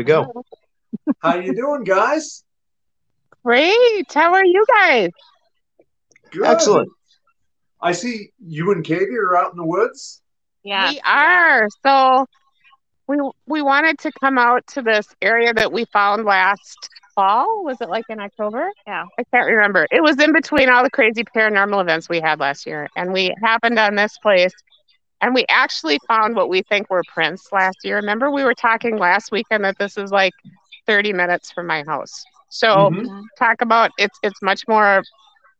go. How you doing, guys? Great. How are you guys? Good. Excellent. I see you and Katie are out in the woods. Yeah. We are. So we wanted to come out to this area that we found last fall. Was it like in October? Yeah. I can't remember. It was in between all the crazy paranormal events we had last year. And we happened on this place and we actually found what we think were prints last year. Remember we were talking last weekend that this is like 30 minutes from my house. So Mhm. talk about it's much more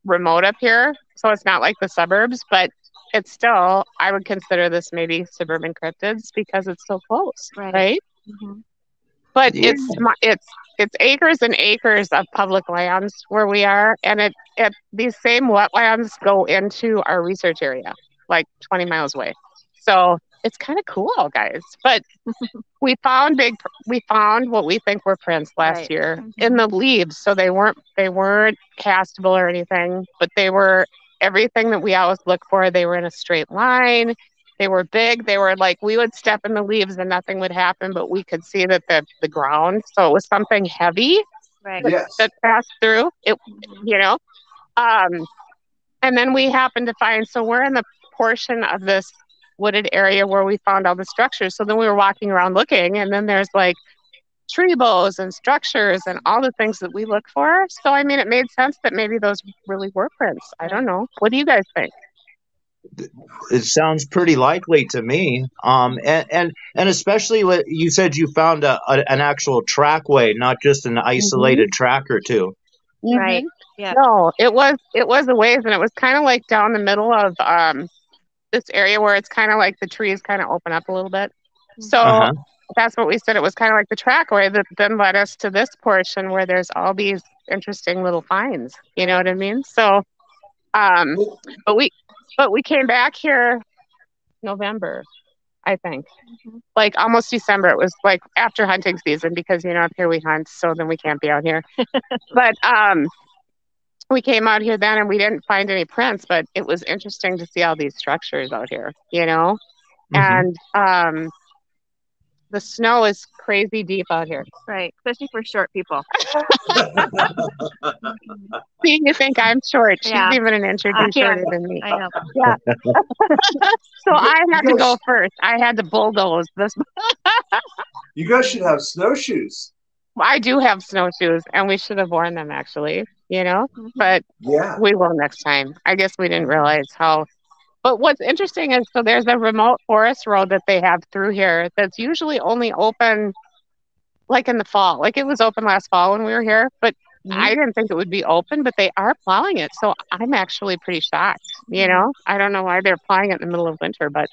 remote up here, so it's not like the suburbs, but it's still, I would consider this maybe suburban cryptids because it's so close, right? Mhm. But Yeah. it's acres and acres of public lands where we are, and it these same wetlands go into our research area, like 20 miles away. So it's kind of cool, guys. But we found what we think were prints last Right. year in the leaves. So they weren't castable or anything, but they were everything that we always look for. They were in a straight line. They were big. They were like we would step in the leaves and nothing would happen, but we could see that the ground. So it was something heavy Right. Yes. that passed through. It, you know. Um, and then we happened to find. So we're in the portion of this wooded area where we found all the structures. So then we were walking around looking, and then there's like tree bows and structures and all the things that we look for. So I mean, it made sense that maybe those really were prints. I don't know. What do you guys think? It sounds pretty likely to me. And especially what you said, you found an actual trackway, not just an isolated track or two. Right. Yeah. No, it was a ways, and it was kind of like down the middle of this area where it's kind of like the trees kind of open up a little bit. So Uh-huh. that's what we said. It was kind of like the trackway that then led us to this portion where there's all these interesting little finds. You know what I mean? So, Well, but we came back here November, I think, like almost December. It was like after hunting season because up here we hunt, so then we can't be out here. But we came out here then and we didn't find any prints, but it was interesting to see all these structures out here, Mhm. and the snow is crazy deep out here. Right. Especially for short people. See, you think I'm short? She's Yeah. even an inch or two Yeah. shorter than me. I know. Yeah. So I had to guys- go first. I had to bulldoze this. you guys should have snowshoes. I do have snowshoes, and we should have worn them actually, but Yeah. we will next time. I guess we didn't realize how. But what's interesting is so there's a remote forest road that they have through here that's usually only open like in the fall. Like it was open last fall when we were here, but I didn't think it would be open, but they are plowing it. So I'm actually pretty shocked, I don't know why they're plowing it in the middle of winter, but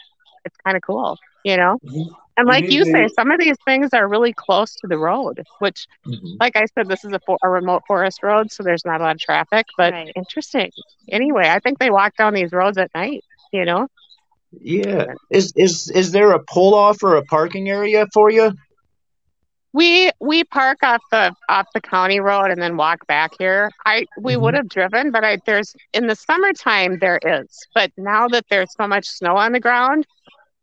it's kind of cool. You, And you like need you say, to. some of these things are really close to the road, which, Mhm. like I said, this is a remote forest road, so there's not a lot of traffic, but Right. interesting. Anyway, I think they walk down these roads at night. Yeah. Is there a pull off or a parking area for you? We park off the county road and then walk back here. We would have driven, but there's in the summertime there is, but now that there's so much snow on the ground,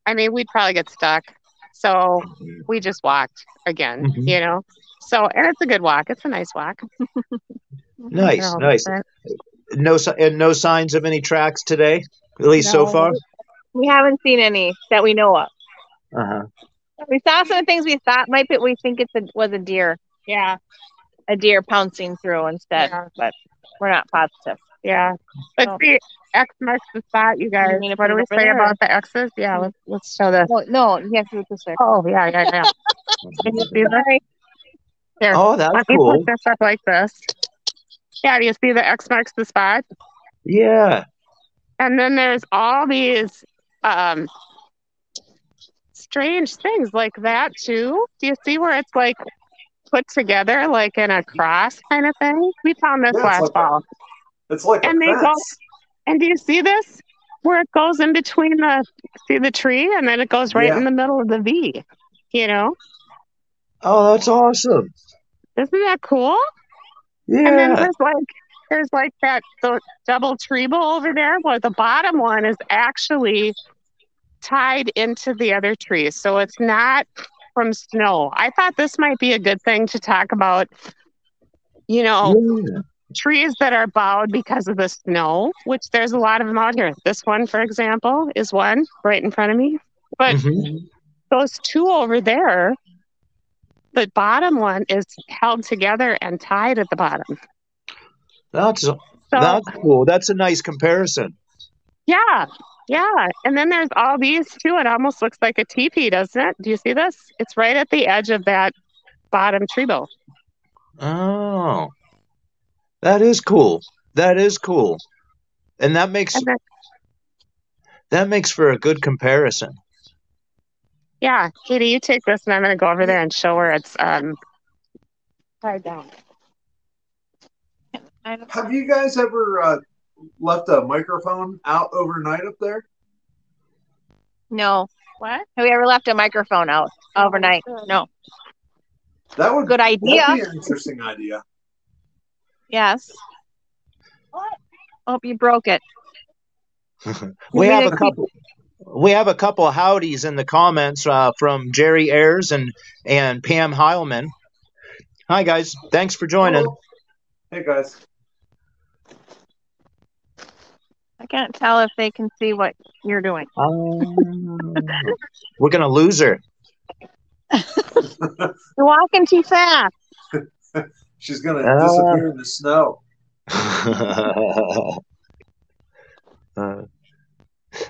I mean we'd probably get stuck. So we just walked again, Mhm. So and it's a good walk. It's a nice walk. Nice, So, nice. No signs of any tracks today, at least so no, far. We haven't seen any that we know of. Uh-huh. We saw some things we thought might be. We think was a deer yeah, pouncing through instead, Yeah. but we're not positive. yeah. But Oh. see, X marks the spot, you guys. mean to What put do it we over say there, about the X's? Yeah, let's show this. Oh, no, you have to do this. Oh, yeah. Can you see that? Here, Oh, that's let me cool. put this up like this. Yeah, do you see the X marks the spot? Yeah. And then there's all these um, strange things like that too. Do you see where it's like put together like in a cross kind of thing? We found this Yeah, last fall. it's like a And they go, fence. and do you see this? Where it goes in between the tree and then it goes right Yeah. in the middle of the V. Oh, that's awesome. Isn't that cool? And then Yeah. there's like the double tree bowl over there. Well, the bottom one is actually tied into the other trees. So it's not from snow. I thought this might be a good thing to talk about, you know, Yeah. trees that are bowed because of the snow, which there's a lot of them out here. This one, for example, is one right in front of me. But Mhm. those two over there, the bottom one is held together and tied at the bottom. That's So, cool. That's a nice comparison. yeah, yeah. And then there's all these too. It almost looks like a teepee, doesn't it? Do you see this? It's right at the edge of that bottom tree bow. Oh, that is cool. That is cool. And And then, that makes for a good comparison. yeah, Katie, you take this and I'm going to go over there and show her it's tied down. Have you guys ever left a microphone out overnight up there? No. What? Have we ever left a microphone out overnight? No. That would Good idea. That'd be an interesting idea. Yes. What? Hope you broke it. We Maybe have they a couple. We have a couple of howdies in the comments from Jerry Ayers and Pam Heilman. Hi guys, thanks for joining. Hello. Hey guys. I can't tell if they can see what you're doing. We're gonna lose her. You're walking too fast. She's gonna disappear in the snow.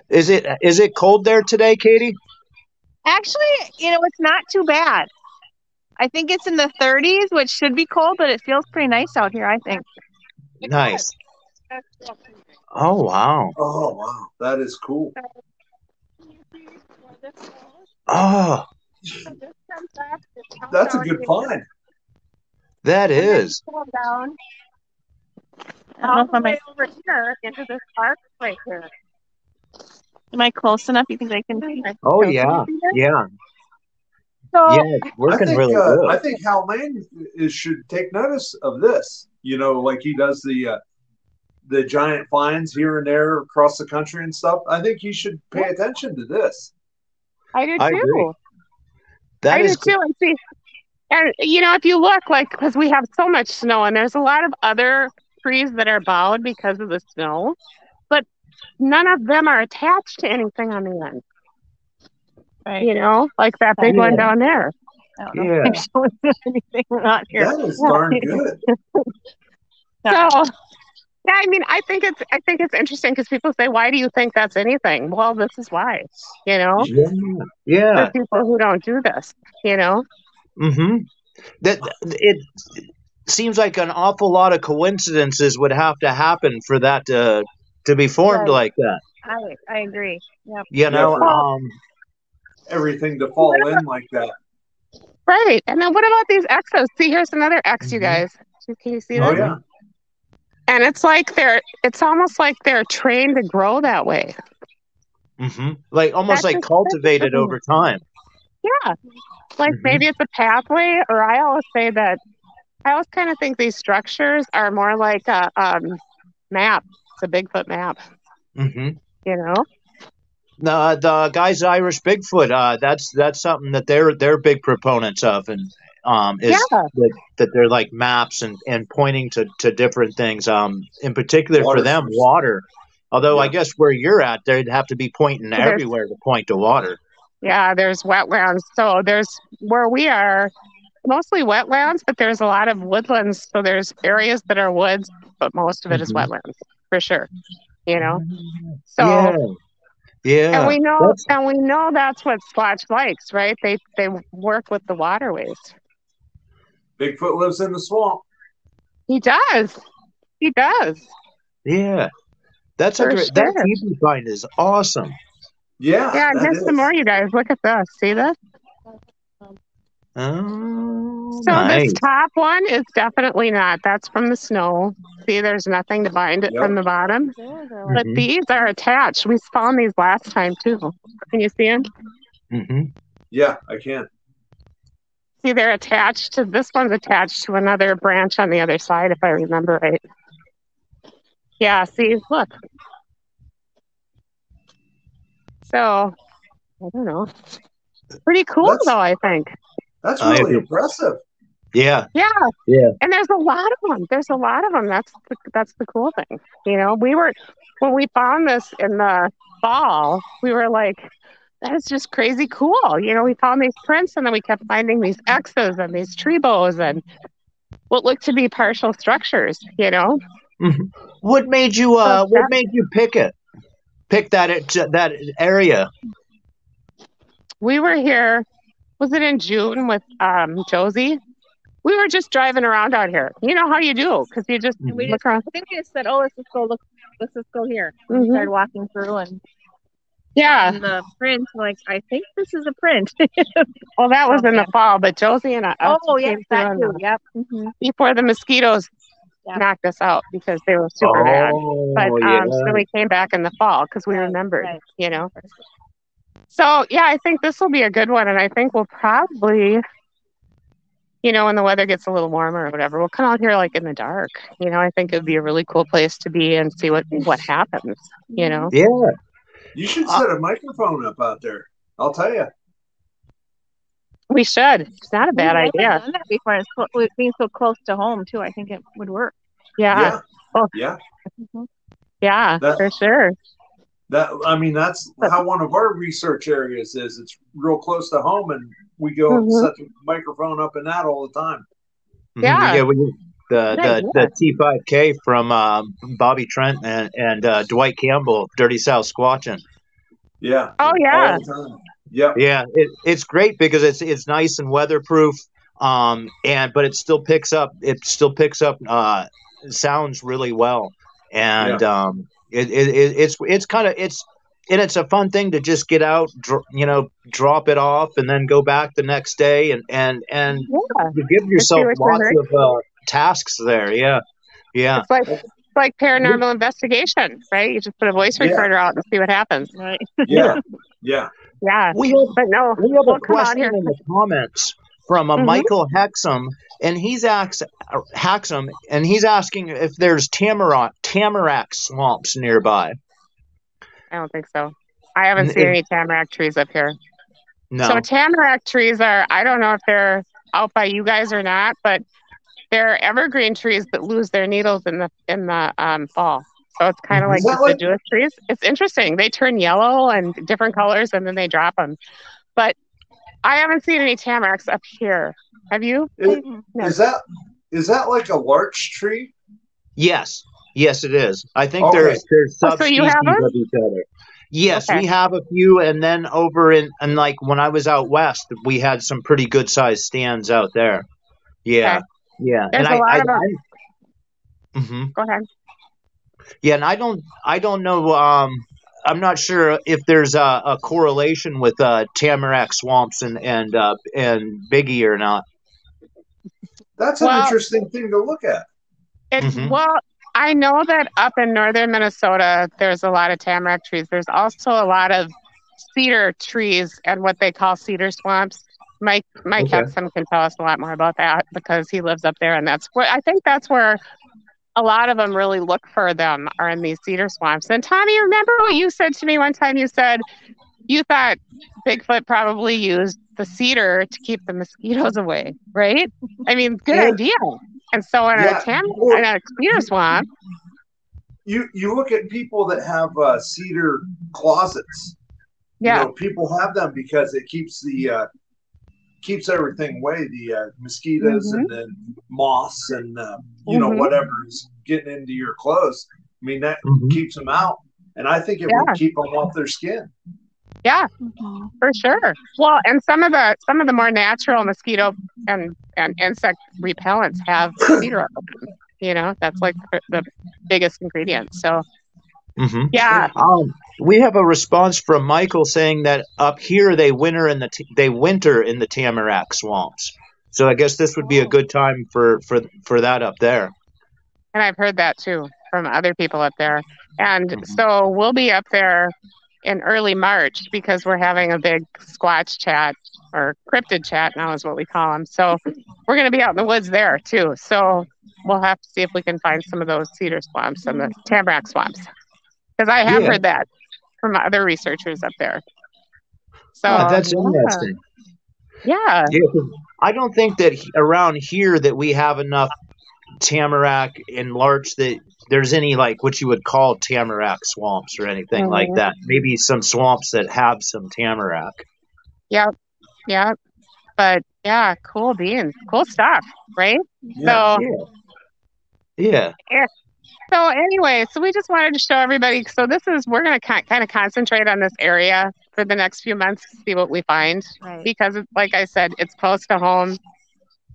Is it cold there today, Katie? Actually, it's not too bad. I think it's in the 30s, which should be cold, but it feels pretty nice out here, I think. Nice. Oh wow. Oh wow, that is cool. Oh, That's a good find. that is. Down I don't know if all the way over here into this park right here. am I close enough? You think I can see? Oh yeah, yeah, So yeah. It's working really I good. think Hal Lane should take notice of this. Like he does the giant finds here and there across the country and stuff. I think he should pay attention to this. I do I agree. too. That I is do too. And see, and if you look, like, because we have so much snow, and there's a lot of other trees that are bowed because of the snow, but none of them are attached to anything on the end. Right. Like that big one down there. I don't know Yeah. if I'm showing you anything or not here. That is darn good. So, yeah, I mean, I think it's interesting because people say, "Why do you think that's anything?" Well, this is why. Yeah. For Yeah. people who don't do this, Mm-hmm. That it seems like an awful lot of coincidences would have to happen for that to be formed Right. like that. I agree. Yep. Yeah, everything to fall in like that. Right. And then what about these X's? See, here's another X, you guys. Can you see Oh this? yeah. And it's almost like they're trained to grow that way. Mm-hmm. Like almost That's like cultivated over time. Yeah. Like maybe it's a pathway, or I always kind of think these structures are more like a map. It's a Bigfoot map. Mm-hmm. The guys, Irish Bigfoot. That's something that they're big proponents of, and is that they're like maps and pointing to different things. In particular Water for them, source. water. Although Yeah. I guess where you're at, they'd have to be pointing everywhere to point to water. Yeah, there's wetlands. So there's where we are, mostly wetlands, but there's a lot of woodlands. So there's areas that are woods, but most of it is wetlands for sure. So Yeah. and we know that's what Squatch likes, right? They work with the waterways. Bigfoot lives in the swamp. He does. Yeah. That's a great. That TV find is awesome. Yeah. Yeah, and here's some more, you guys. Look at this. See this? Oh, So nice. this top one is definitely not. That's from the snow. See, there's nothing to bind it from the bottom. But these are attached. We found these last time too. Can you see them? Mm-hmm. Yeah, I can. See, they're attached to, this one's attached to another branch on the other side, if I remember right. Yeah, see, look. So, I don't know. Pretty cool, That's though, I think. that's I really agree. impressive. Yeah, Yeah. yeah. And there's a lot of them. There's a lot of them. That's the cool thing. When we found this in the fall, we were like, that is just crazy cool. We found these prints and then we kept finding these X's and these tree bows and what looked to be partial structures. Mhm. What made you So what made you pick that area? we were here, was it in June with Josie? We were just driving around out here. You know how you do, because you just And we look just, around. I think we just said, oh, let's just go look, let's just go here. And we Mhm. started walking through and Yeah. the print, like, I think this is a print. Well, that was in the Yeah. fall, but Josie and I Oh, yeah, came through that on too. the- Yep. Mm-hmm. before the mosquitoes Yep. knocked us out because they were super bad. But Oh, yeah. so we came back in the fall because we remembered, Right. So yeah, I think this will be a good one, and I think we'll probably, when the weather gets a little warmer or whatever, we'll come out here like in the dark. I think it'd be a really cool place to be and see what happens. Yeah. You should Uh, set a microphone up out there. I'll tell you. We should. It's not a bad We've never idea. done that before. It's being so close to home too. I think it would work. Yeah. Yeah. Oh, Yeah. yeah, That- for sure. That's how one of our research areas is. It's real close to home, and we go Mhm. set the microphone up in that all the time. Yeah. Yeah. Good idea. The T5K from Bobby Trent and Dwight Campbell, Dirty South Squatching. Yeah. Oh yeah. All the time. Yep. Yeah, it's great because it's nice and weatherproof. But it still picks up sounds really well, and it's kind of it's a fun thing to just get out, drop it off, and then go back the next day, and Yeah. you give yourself what you lots heard. of tasks there. Yeah, yeah. It's like paranormal investigation, right? You just put a voice Yeah. recorder out and see what happens. Right. Yeah. Yeah. Yeah. We have But no, we have we'll a come out question here. in the comments from Mhm. Michael Hexum, and he's asking if there's tamarack swamps nearby. I don't think so. I haven't N- seen if- any tamarack trees up here. No. So tamarack trees I don't know if they're out by you guys or not, but they're evergreen trees that lose their needles in the fall. So it's kind of Mhm. like Is that like- deciduous trees. It's interesting. They turn yellow and different colors, and then they drop them. But I haven't seen any tamaracks up here. Have you? No. Is that like a larch tree? Yes, it is. I think Okay. there's Oh, so you subspecies have them? of each other. Yes, Okay. we have a few, and then over in and like when I was out west, we had some pretty good sized stands out there. Yeah, Okay. yeah, There's and a lot of them. Mhm. Go ahead. Yeah, and I don't know. I'm not sure if there's a correlation with tamarack swamps and Biggie or not. That's an Well- interesting thing to look at. Mhm. Well, I know that up in northern Minnesota, there's a lot of tamarack trees. There's also a lot of cedar trees and what they call cedar swamps. Mike Okay. Hexum can tell us a lot more about that because he lives up there, and I think that's where a lot of them really look for them are in these cedar swamps. And Tommy, remember what you said to me one time? You said you thought Bigfoot probably used the cedar to keep the mosquitoes away, right? I mean, good Yeah. idea. And so in Yeah. in a cedar swamp, You look at people that have cedar closets. yeah, People have them because it keeps keeps everything away, the mosquitoes and the moths and Mhm. whatever is getting into your clothes. I mean that Mhm. keeps them out, and I think it Yeah. would keep them off their skin. yeah, for sure. Well, and some of the more natural mosquito and insect repellents have cedar in them. That's like the biggest ingredient. So Mhm. yeah, We have a response from Michael saying that up here they winter in the tamarack swamps. So I guess this would be a good time for that up there. and I've heard that too from other people up there. And Mhm. so we'll be up there in early March because we're having a big Squatch chat or cryptid chat now is what we call them. So we're going to be out in the woods there too. So we'll have to see if we can find some of those cedar swamps and the tamarack swamps because I have Yeah. heard that from other researchers up there. So Oh, that's yeah. interesting. Yeah. Yeah, 'cause I don't think that around here that we have enough tamarack and larch that there's any like what you would call tamarack swamps or anything like Mhm. that. Maybe some swamps that have some tamarack. Yep. Yep. But yeah, cool beans, cool stuff, right? Yeah. So Yeah. Yeah. yeah. So anyway, so we just wanted to show everybody. So we're going to kind of concentrate on this area for the next few months to see what we find. Right. Because like I said, it's close to home.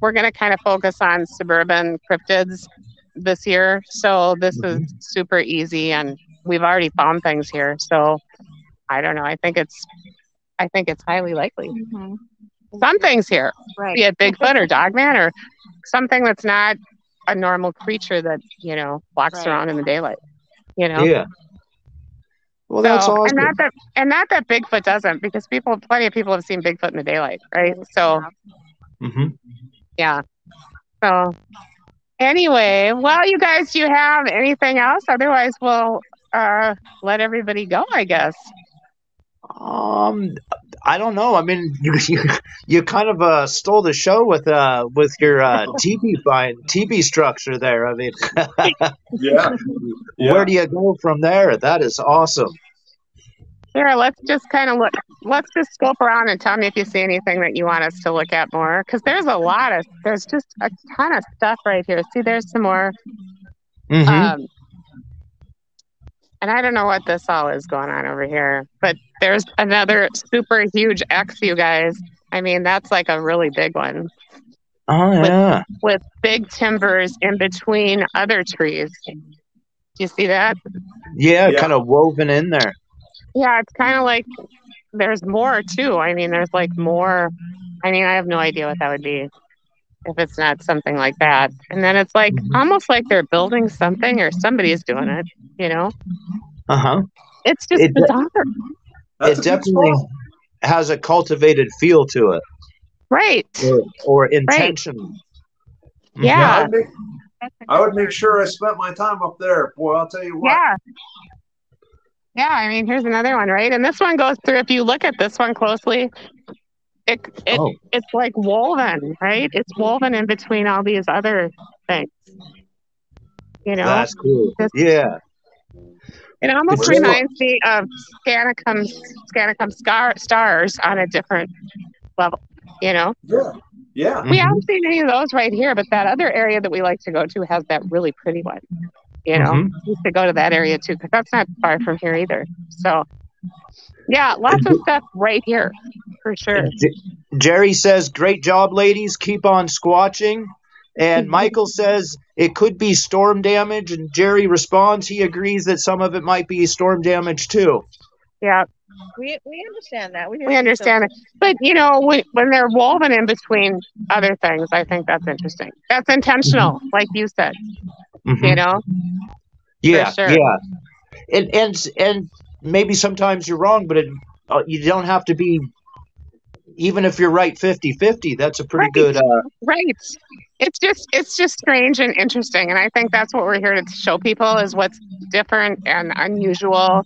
We're going to kind of focus on suburban cryptids this year. So this is super easy, and we've already found things here. So I don't know. I think it's highly likely. Mhm. Some things here, Right. be it Bigfoot or Dogman or something that's not a normal creature that, walks Right. around in the daylight, Yeah. Well, So, that's and awesome. not that Bigfoot doesn't, because plenty of people have seen Bigfoot in the daylight, right? So, Hmm. yeah. So, anyway, well, you guys, do you have anything else? Otherwise, we'll let everybody go, I guess. I don't know. I mean, you kind of stole the show with your TB structure there. I mean, Yeah. where do you go from there? That is awesome. Here, let's just kind of look. Let's just scope around and tell me if you see anything that you want us to look at more. Because there's just a ton of stuff right here. See, there's some more. Mm-hmm. And I don't know what this all is going on over here, but there's another super huge X, you guys. I mean, that's like a really big one Oh yeah. with big timbers in between other trees. Do you see that? Yeah, Yeah. kind of woven in there. Yeah, it's kind of like there's more too. I mean, there's like more. I mean, I have no idea what that would be if it's not something like that. And then it's like almost like they're building something or somebody's doing it, you know? Uh-huh. It's just bizarre. That's It a big definitely spot. has a cultivated feel to it, Right. or Right. intentional. Yeah. I would make sure I spent my time up there. Boy, I'll tell you what. Yeah. Yeah. I mean, here's another one, right? And this one goes through, if you look at this one closely, it's like woven, right? It's woven in between all these other things. You know? That's cool. Yeah. It almost It's reminds me of Scanicum stars on a different level, you know? Yeah. Yeah. We haven't seen any of those right here, but that other area that we like to go to has that really pretty one. You know, we used to go to that area too, because that's not far from here either. So, yeah, lots of stuff right here for sure. Jerry says, "Great job, ladies. Keep on squatching." And Michael says it could be storm damage. And Jerry responds, he agrees that some of it might be storm damage too. Yeah. We understand that. We understand it. But, you know, when they're woven in between other things, I think that's interesting. That's intentional, like you said, you know? Yeah, for sure. yeah. And maybe sometimes you're wrong, but you don't have to be, even if you're right 50-50, that's a pretty good... Right. It's just strange and interesting. And I think that's what we're here to show people, is what's different and unusual.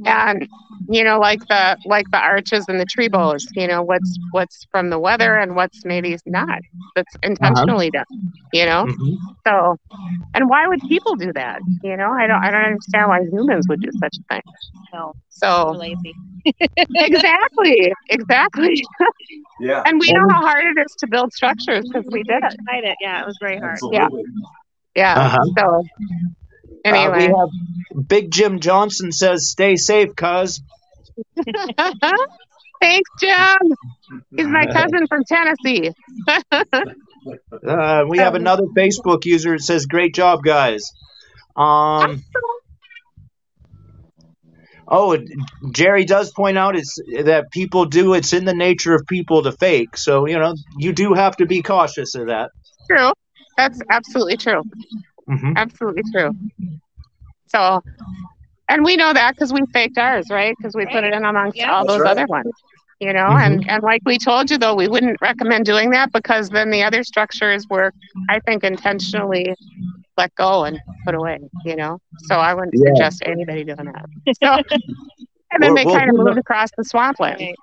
And, you know, like the arches and the tree bows, you know, what's from the weather and what's maybe not, that's intentionally done, you know? So, and why would people do that? You know, I don't understand why humans would do such a thing. No. So We're lazy. exactly. Yeah. And we know how hard it is to build structures because we did it. Tried it. Yeah, it was very hard. Absolutely. Yeah. So anyway. We have Big Jim Johnson says, "Stay safe, cuz." Thanks, Jim. He's my cousin from Tennessee. We have another Facebook user that says, "Great job, guys." Jerry does point out that people do. It's in the nature of people to fake. So, you know, you do have to be cautious of that. True. That's absolutely true. Absolutely true. So, and we know that because we faked ours, right? Because we put it in amongst all those other ones, you know? And like we told you, though, we wouldn't recommend doing that, because then the other structures were, I think, intentionally let go and put away, you know? So I wouldn't suggest anybody doing that. So, and then they kind of moved across the swampland.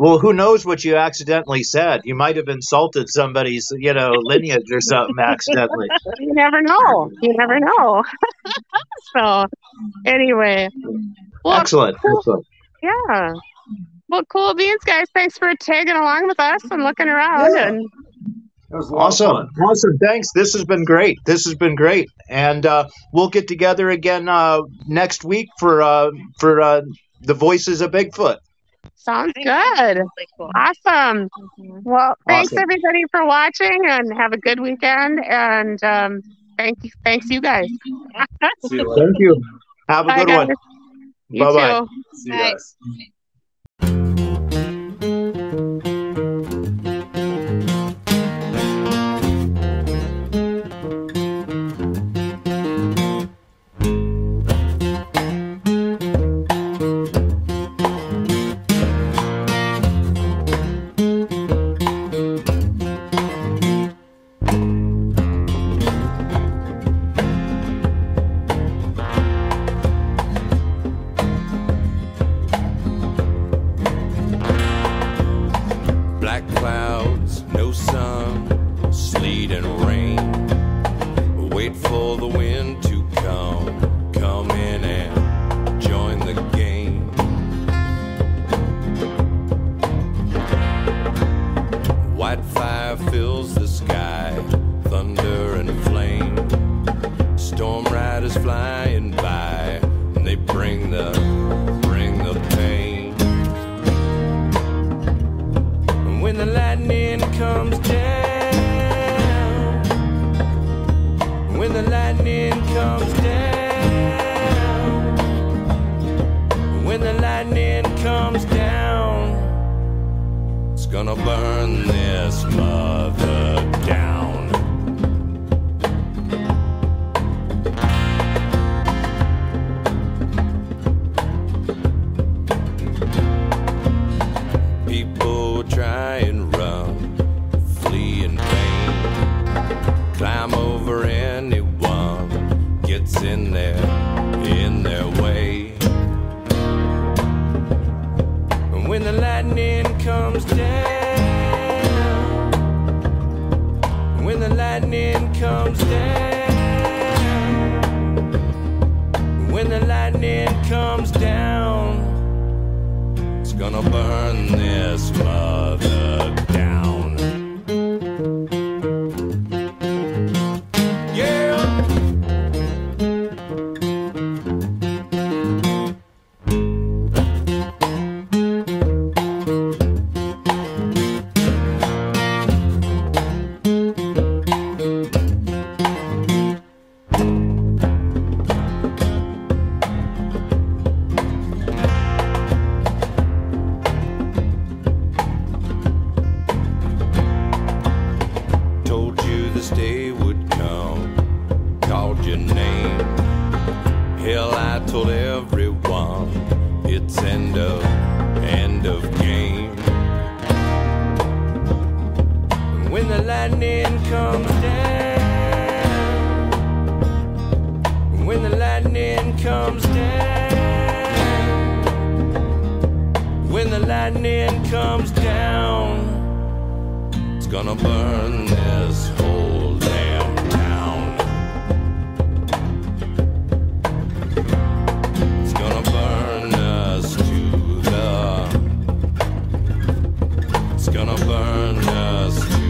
Well, who knows what you accidentally said? You might have insulted somebody's, lineage or something accidentally. You never know. You never know. So anyway, well, Excellent. cool. Excellent. Yeah. Well, cool beans, guys. Thanks for tagging along with us and looking around. Yeah. And It was a lot of fun. Awesome. Thanks. This has been great. And we'll get together again next week for the Voices of Bigfoot. sounds good. Really cool. Awesome. Well, thanks Awesome. everybody for watching, and have a good weekend. And thanks you guys. See you later. Thank you. Have a Bye, good guys. one. You Bye-bye. too. See you Bye. guys. Black clouds, no sun, sleet and rain. Wait for the wind to come in and join the game. White fire fills the sky, thunder and flame. Storm riders flying by, and they bring the pain. When the lightning comes down, when the lightning comes down, when the lightning comes down, it's gonna burn this mother down. People try and run, flee in vain, climb over anyone gets in their way. And when the lightning comes down, when the lightning comes down, when the lightning comes down, it's gonna burn this mother down. Yeah. Told you this day would come, called your name. Hell, I told everyone it's end of game. And when the lightning comes down, when the lightning comes down, when the lightning comes down, it's gonna burn this whole damn town. It's gonna burn us to the. It's gonna burn us to